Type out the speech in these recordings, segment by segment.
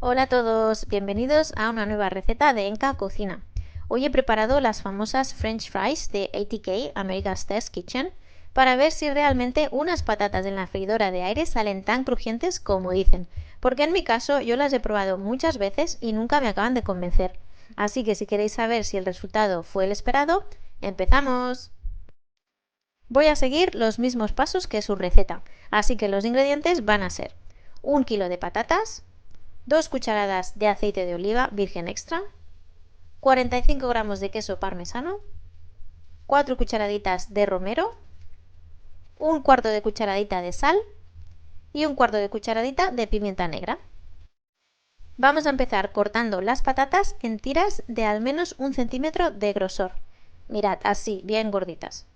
Hola a todos, bienvenidos a una nueva receta de Enka Cocina. Hoy he preparado las famosas French fries de ATK, America's Test Kitchen, para ver si realmente unas patatas en la freidora de aire salen tan crujientes como dicen, porque en mi caso yo las he probado muchas veces y nunca me acaban de convencer. Así que si queréis saber si el resultado fue el esperado, ¡empezamos! Voy a seguir los mismos pasos que su receta, así que los ingredientes van a ser 1 kilo de patatas, 2 cucharadas de aceite de oliva virgen extra, 45 gramos de queso parmesano, 4 cucharaditas de romero, un cuarto de cucharadita de sal y un cuarto de cucharadita de pimienta negra. Vamos a empezar cortando las patatas en tiras de al menos 1 centímetro de grosor. Mirad, así, bien gorditas.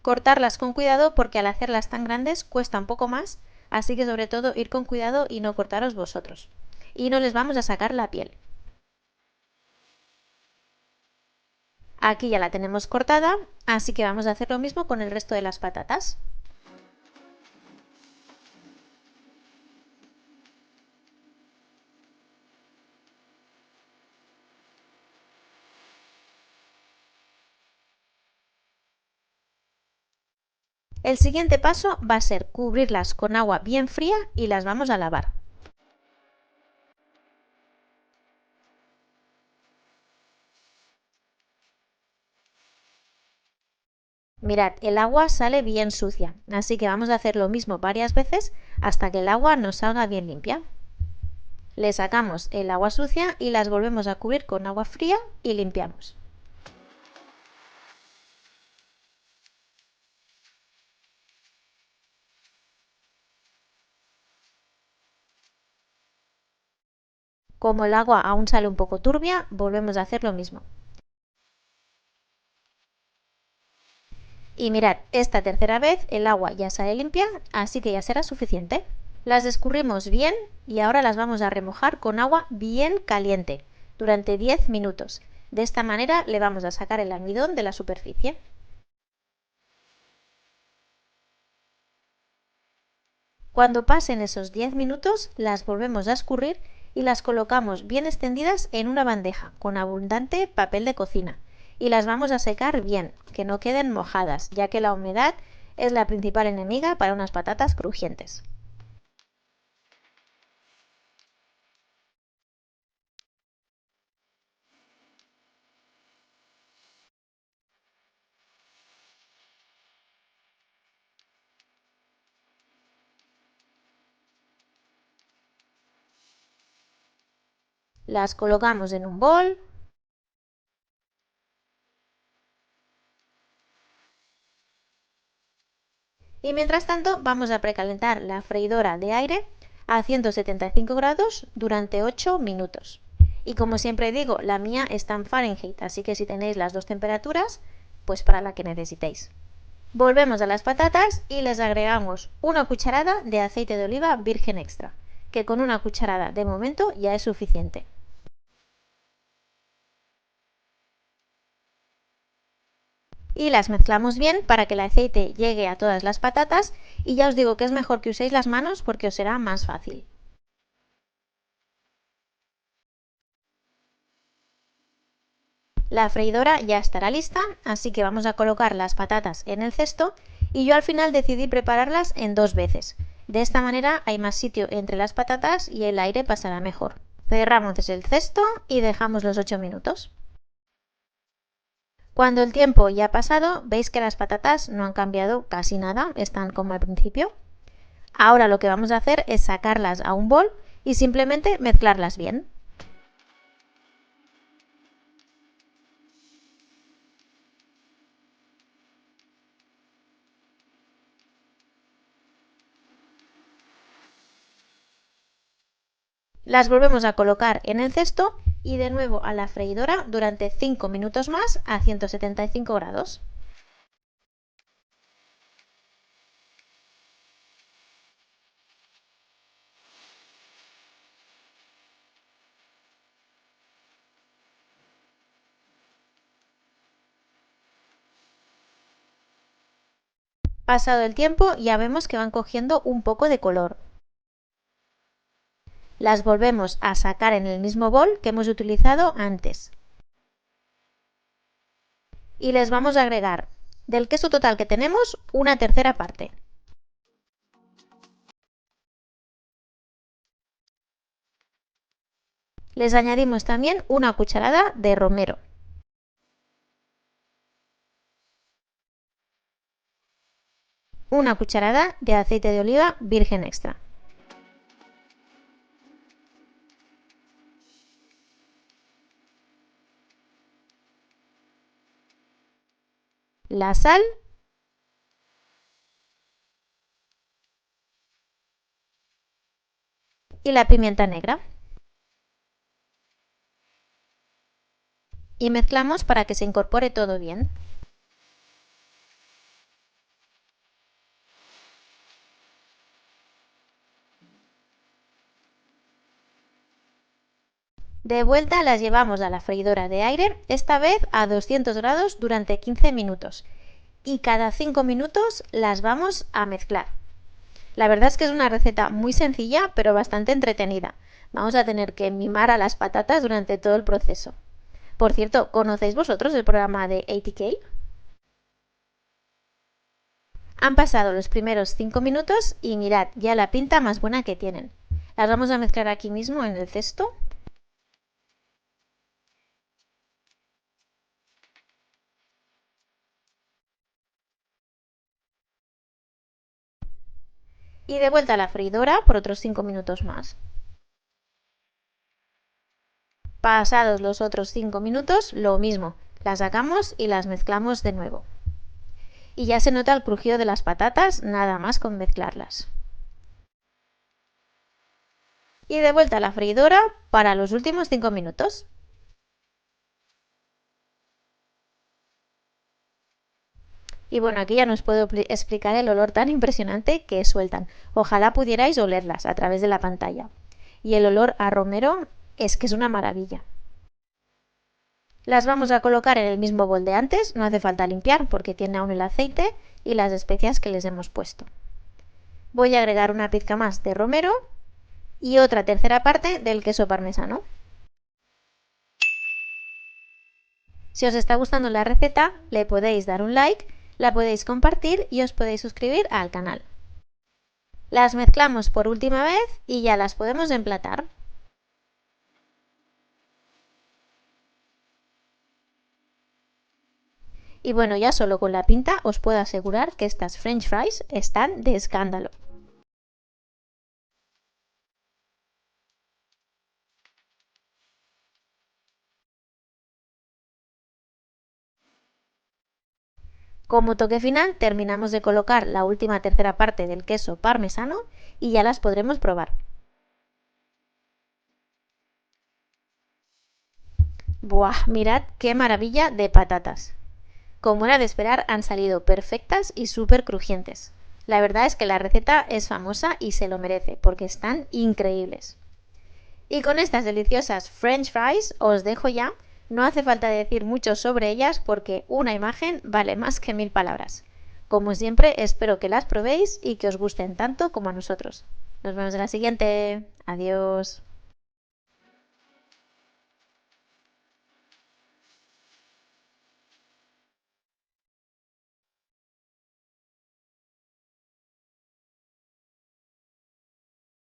Cortarlas con cuidado porque al hacerlas tan grandes cuesta un poco más, así que sobre todo ir con cuidado y no cortaros vosotros. Y no les vamos a sacar la piel. Aquí ya la tenemos cortada, así que vamos a hacer lo mismo con el resto de las patatas. El siguiente paso va a ser cubrirlas con agua bien fría y las vamos a lavar. Mirad, el agua sale bien sucia, así que vamos a hacer lo mismo varias veces hasta que el agua nos salga bien limpia. Le sacamos el agua sucia y las volvemos a cubrir con agua fría y limpiamos. Como el agua aún sale un poco turbia, volvemos a hacer lo mismo. Y mirad, esta tercera vez el agua ya sale limpia, así que ya será suficiente. Las escurrimos bien y ahora las vamos a remojar con agua bien caliente durante 10 minutos. De esta manera le vamos a sacar el almidón de la superficie. Cuando pasen esos 10 minutos las volvemos a escurrir y las colocamos bien extendidas en una bandeja con abundante papel de cocina y las vamos a secar bien, que no queden mojadas, ya que la humedad es la principal enemiga para unas patatas crujientes. Las colocamos en un bol y mientras tanto vamos a precalentar la freidora de aire a 175 grados durante 8 minutos. Y como siempre digo, la mía está en Fahrenheit, así que si tenéis las dos temperaturas, pues para la que necesitéis. Volvemos a las patatas y les agregamos una cucharada de aceite de oliva virgen extra, que con una cucharada de momento ya es suficiente. Y las mezclamos bien para que el aceite llegue a todas las patatas y ya os digo que es mejor que uséis las manos porque os será más fácil. La freidora ya estará lista, así que vamos a colocar las patatas en el cesto y yo al final decidí prepararlas en 2 veces. De esta manera hay más sitio entre las patatas y el aire pasará mejor. Cerramos el cesto y dejamos los 8 minutos. Cuando el tiempo ya ha pasado, veis que las patatas no han cambiado casi nada, están como al principio. Ahora lo que vamos a hacer es sacarlas a un bol y simplemente mezclarlas bien. Las volvemos a colocar en el cesto y de nuevo a la freidora durante 5 minutos más a 175 grados. Pasado el tiempo ya vemos que van cogiendo un poco de color. Las volvemos a sacar en el mismo bol que hemos utilizado antes. Y les vamos a agregar del queso total que tenemos una tercera parte. Les añadimos también una cucharada de romero. Una cucharada de aceite de oliva virgen extra. La sal y la pimienta negra. Y mezclamos para que se incorpore todo bien. De vuelta las llevamos a la freidora de aire, esta vez a 200 grados durante 15 minutos. Y cada 5 minutos las vamos a mezclar. La verdad es que es una receta muy sencilla, pero bastante entretenida. Vamos a tener que mimar a las patatas durante todo el proceso. Por cierto, ¿conocéis vosotros el programa de ATK? Han pasado los primeros 5 minutos y mirad ya la pinta más buena que tienen. Las vamos a mezclar aquí mismo en el cesto. Y de vuelta a la freidora por otros 5 minutos más. Pasados los otros 5 minutos, lo mismo, las sacamos y las mezclamos de nuevo. Y ya se nota el crujido de las patatas nada más con mezclarlas. Y de vuelta a la freidora para los últimos 5 minutos. Y bueno, aquí ya no os puedo explicar el olor tan impresionante que sueltan. Ojalá pudierais olerlas a través de la pantalla. Y el olor a romero es que es una maravilla. Las vamos a colocar en el mismo bol de antes, no hace falta limpiar porque tiene aún el aceite y las especias que les hemos puesto. Voy a agregar una pizca más de romero y otra tercera parte del queso parmesano. Si os está gustando la receta, le podéis dar un like, la podéis compartir y os podéis suscribir al canal. Las mezclamos por última vez y ya las podemos emplatar. Y bueno, ya solo con la pinta os puedo asegurar que estas French fries están de escándalo. Como toque final terminamos de colocar la última tercera parte del queso parmesano y ya las podremos probar. ¡Buah! Mirad qué maravilla de patatas. Como era de esperar, han salido perfectas y súper crujientes. La verdad es que la receta es famosa y se lo merece porque están increíbles. Y con estas deliciosas French fries os dejo ya. No hace falta decir mucho sobre ellas porque una imagen vale más que 1000 palabras. Como siempre, espero que las probéis y que os gusten tanto como a nosotros. Nos vemos en la siguiente. Adiós.